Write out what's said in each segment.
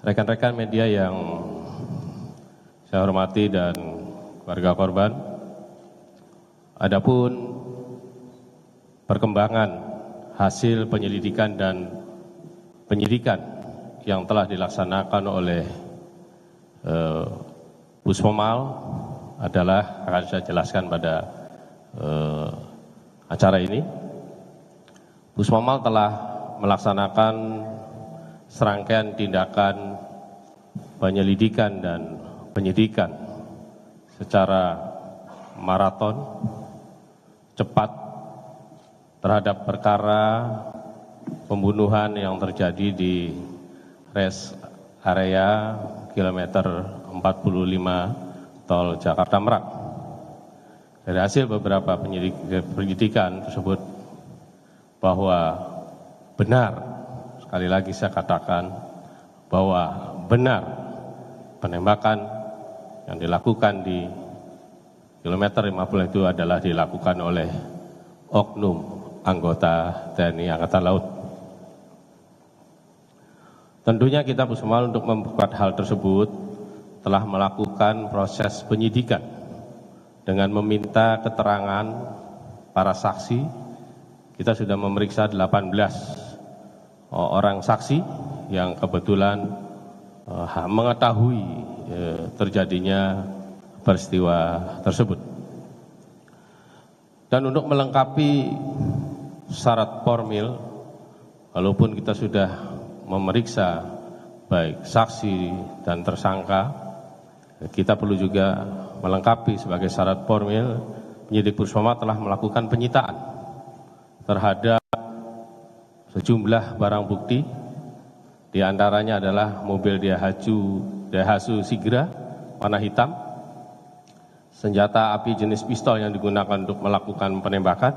rekan-rekan media yang saya hormati dan keluarga korban, adapun perkembangan hasil penyelidikan dan penyidikan yang telah dilaksanakan oleh Puspomal adalah akan saya jelaskan pada acara ini. Puspomal telah melaksanakan serangkaian tindakan penyelidikan dan penyidikan secara maraton, cepat terhadap perkara pembunuhan yang terjadi di rest area kilometer 45 tol Jakarta Merak. Dari hasil beberapa penyidikan tersebut bahwa benar, sekali lagi saya katakan bahwa benar penembakan yang dilakukan di kilometer 50 itu adalah dilakukan oleh oknum anggota TNI Angkatan Laut. Tentunya kita Puspomal untuk membuat hal tersebut telah melakukan proses penyidikan dengan meminta keterangan para saksi. Kita sudah memeriksa 18 orang saksi yang kebetulan mengetahui terjadinya peristiwa tersebut. Dan untuk melengkapi syarat formil, walaupun kita sudah memeriksa baik saksi dan tersangka, kita perlu juga melengkapi sebagai syarat formil. Penyidik Puspomal telah melakukan penyitaan terhadap sejumlah barang bukti, di antaranya adalah mobil Daihatsu Sigra warna hitam, senjata api jenis pistol yang digunakan untuk melakukan penembakan,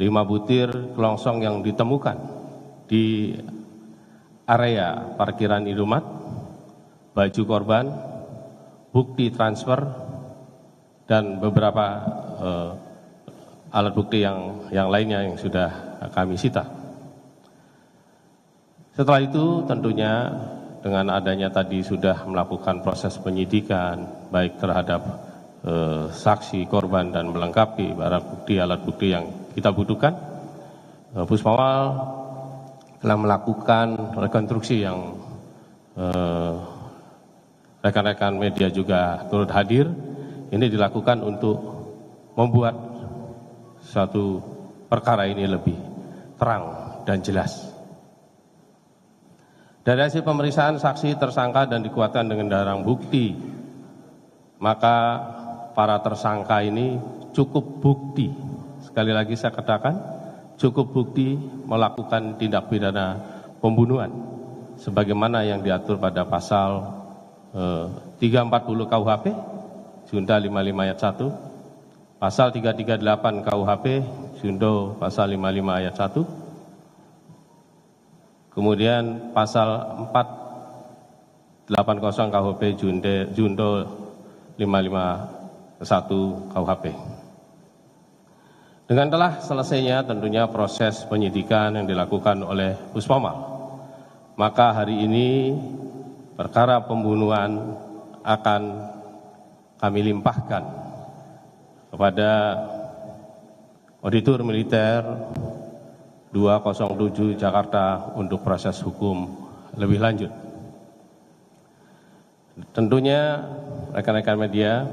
5 butir kelongsong yang ditemukan di area parkiran Indomaret, baju korban, bukti transfer, dan beberapa alat bukti yang lainnya yang sudah kami sita. Setelah itu tentunya dengan adanya tadi sudah melakukan proses penyidikan baik terhadap saksi, korban, dan melengkapi barang bukti, alat bukti yang kita butuhkan, Puspomal telah melakukan rekonstruksi yang rekan-rekan media juga turut hadir. Ini dilakukan untuk membuat suatu perkara ini lebih terang dan jelas. Dari hasil pemeriksaan saksi, tersangka, dan dikuatkan dengan barang bukti, maka para tersangka ini cukup bukti, sekali lagi saya katakan, cukup bukti melakukan tindak pidana pembunuhan sebagaimana yang diatur pada pasal 340 KUHP, Junto 55 ayat 1, pasal 338 KUHP, Junto pasal 55 ayat 1, kemudian pasal 480 KUHP, Junto 55 1 KUHP. Dengan telah selesainya tentunya proses penyidikan yang dilakukan oleh Puspomal, maka hari ini perkara pembunuhan akan kami limpahkan kepada Auditor Militer 207 Jakarta untuk proses hukum lebih lanjut. Tentunya rekan-rekan media,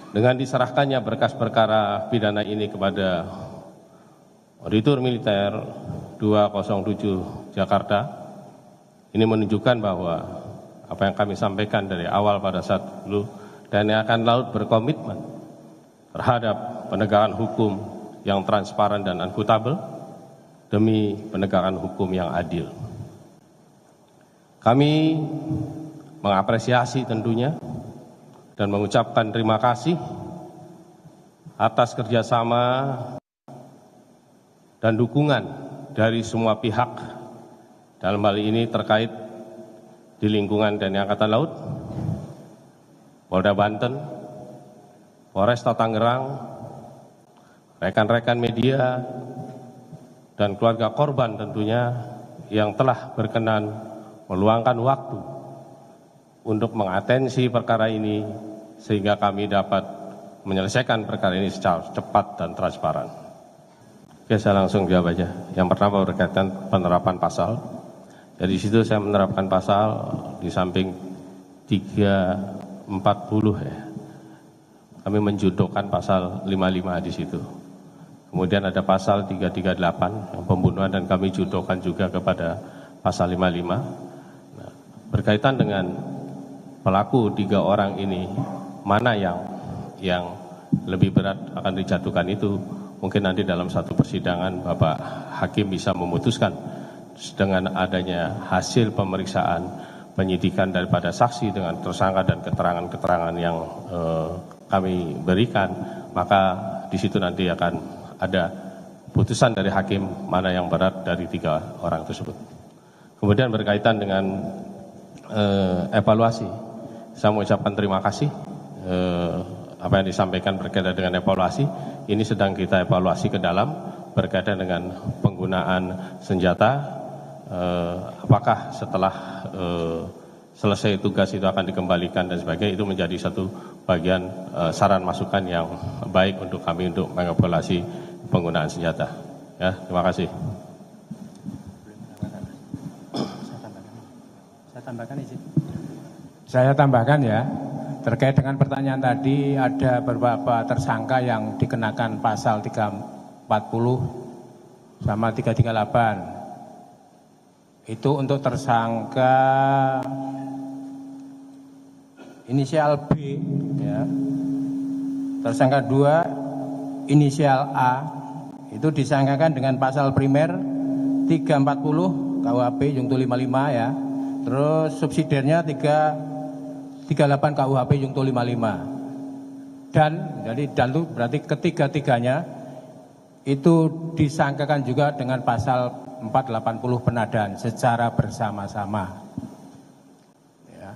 dengan diserahkannya berkas perkara pidana ini kepada Auditor Militer 207 Jakarta, ini menunjukkan bahwa apa yang kami sampaikan dari awal pada saat dulu, TNI Angkatan Laut berkomitmen terhadap penegakan hukum yang transparan dan akuntabel demi penegakan hukum yang adil. Kami mengapresiasi tentunya dan mengucapkan terima kasih atas kerjasama dan dukungan dari semua pihak dalam hal ini terkait di lingkungan TNI Angkatan Laut, Polda Banten, Polresta Tangerang, rekan-rekan media, dan keluarga korban tentunya yang telah berkenan meluangkan waktu untuk mengatensi perkara ini sehingga kami dapat menyelesaikan perkara ini secara cepat dan transparan. Oke, saya langsung jawab aja. Yang pertama berkaitan penerapan pasal. Jadi di situ saya menerapkan pasal di samping 340 ya. Kami menjudokkan pasal 55 di situ. Kemudian ada pasal 338 yang pembunuhan dan kami judokkan juga kepada pasal 55. Nah, berkaitan dengan pelaku 3 orang ini, mana yang lebih berat akan dijatuhkan itu, mungkin nanti dalam satu persidangan Bapak Hakim bisa memutuskan dengan adanya hasil pemeriksaan penyidikan daripada saksi dengan tersangka dan keterangan-keterangan yang kami berikan, maka di situ nanti akan ada putusan dari hakim mana yang berat dari 3 orang tersebut. Kemudian berkaitan dengan evaluasi, saya mengucapkan terima kasih apa yang disampaikan berkaitan dengan evaluasi. Ini sedang kita evaluasi ke dalam berkaitan dengan penggunaan senjata, apakah setelah selesai tugas itu akan dikembalikan dan sebagainya. Itu menjadi satu bagian saran masukan yang baik untuk kami untuk mengevaluasi penggunaan senjata. Ya, terima kasih. Saya tambahkan ya, terkait dengan pertanyaan tadi, ada beberapa tersangka yang dikenakan pasal 340 sama 338. Itu untuk tersangka inisial B, ya. Tersangka 2 inisial A itu disangkakan dengan pasal primer 340 KUHP Junto 55 ya. Terus subsidiarnya 338 KUHP Junto 55. Dan itu berarti ketiga-tiganya itu disangkakan juga dengan pasal 480 penadaan secara bersama-sama. Ya.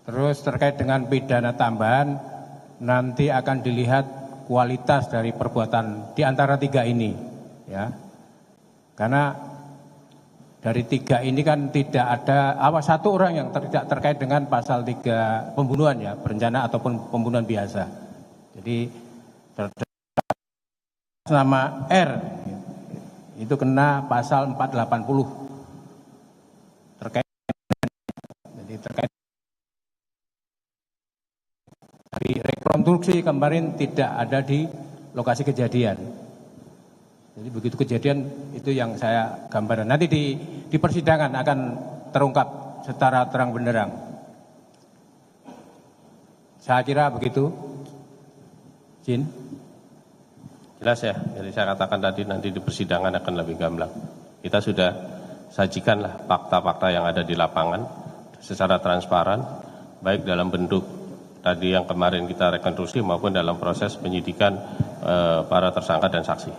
Terus terkait dengan pidana tambahan, nanti akan dilihat kualitas dari perbuatan di antara 3 ini, ya. Karena dari 3 ini kan tidak ada satu orang yang tidak terkait dengan pasal 3 pembunuhan ya, berencana ataupun pembunuhan biasa. Jadi nama R itu kena pasal 480 terkait dari rekonstruksi kemarin tidak ada di lokasi kejadian. Jadi begitu kejadian itu yang saya gambarkan. Nanti di persidangan akan terungkap secara terang benderang. Saya kira begitu. Jin. Jelas ya, jadi saya katakan tadi nanti di persidangan akan lebih gamblang. Kita sudah sajikanlah fakta-fakta yang ada di lapangan secara transparan, baik dalam bentuk tadi yang kemarin kita rekonstruksi maupun dalam proses penyidikan para tersangka dan saksi.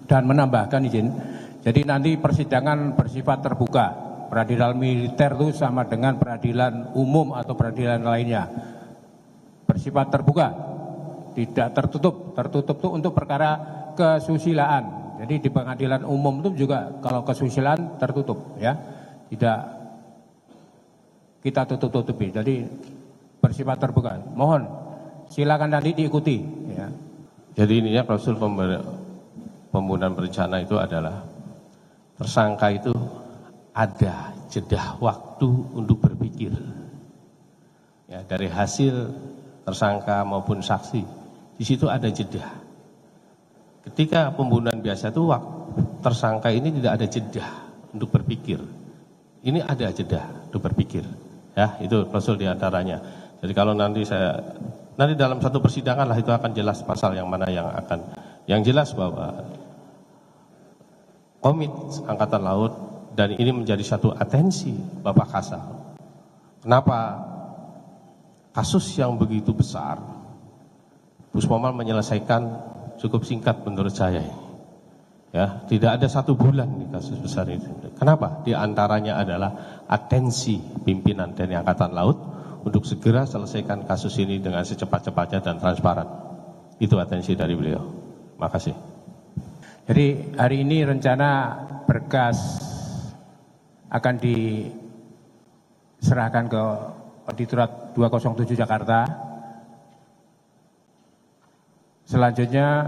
Dan menambahkan izin, jadi nanti persidangan bersifat terbuka. Peradilan militer itu sama dengan peradilan umum atau peradilan lainnya. Bersifat terbuka, tidak tertutup. Tertutup itu untuk perkara kesusilaan. Jadi di pengadilan umum itu juga kalau kesusilaan tertutup, ya, tidak kita tutup-tutupi. Jadi bersifat terbuka. Mohon silakan nanti diikuti. Ya. Jadi ininya klausul pembunuhan berencana itu adalah tersangka itu ada jeda waktu untuk berpikir. Ya, dari hasil tersangka maupun saksi, di situ ada jeda. Ketika pembunuhan biasa itu tersangka ini tidak ada jeda untuk berpikir. Ini ada jeda untuk berpikir. Ya, itu klausul diantaranya. Jadi kalau nanti dalam satu persidangan lah itu akan jelas pasal yang mana yang jelas bahwa Komit Angkatan Laut dan ini menjadi satu atensi Bapak Kasal. Kenapa kasus yang begitu besar Puspomal menyelesaikan cukup singkat menurut saya. Ya, tidak ada 1 bulan di kasus besar itu. Kenapa? Di antaranya adalah atensi pimpinan TNI Angkatan Laut untuk segera selesaikan kasus ini dengan secepat-cepatnya dan transparan. Itu atensi dari beliau. Makasih. Jadi hari ini rencana berkas akan diserahkan ke Auditorat 207 Jakarta. Selanjutnya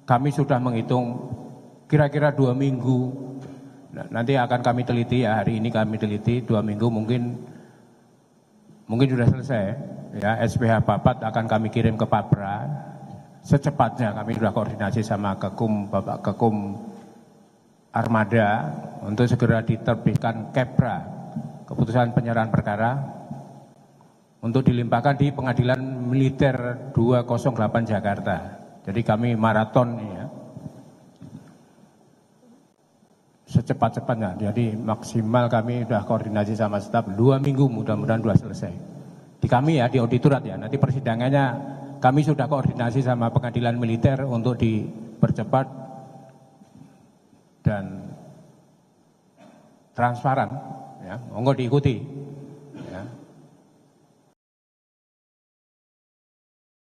kami sudah menghitung kira-kira 2 minggu. Nah, nanti akan kami teliti ya, hari ini kami teliti 2 minggu mungkin sudah selesai. Ya, SPH Bapat akan kami kirim ke Papra. Secepatnya kami sudah koordinasi sama Kekum, Bapak Kekum Armada untuk segera diterbitkan Kepra, keputusan penyerahan perkara, untuk dilimpahkan di Pengadilan Militer 208 Jakarta. Jadi kami maraton ya, secepat-cepatnya. Jadi maksimal kami sudah koordinasi sama staf 2 minggu, mudah-mudahan sudah selesai. Di kami ya, di auditorat ya, nanti persidangannya kami sudah koordinasi sama Pengadilan Militer untuk dipercepat dan transparan. Ya, monggo diikuti.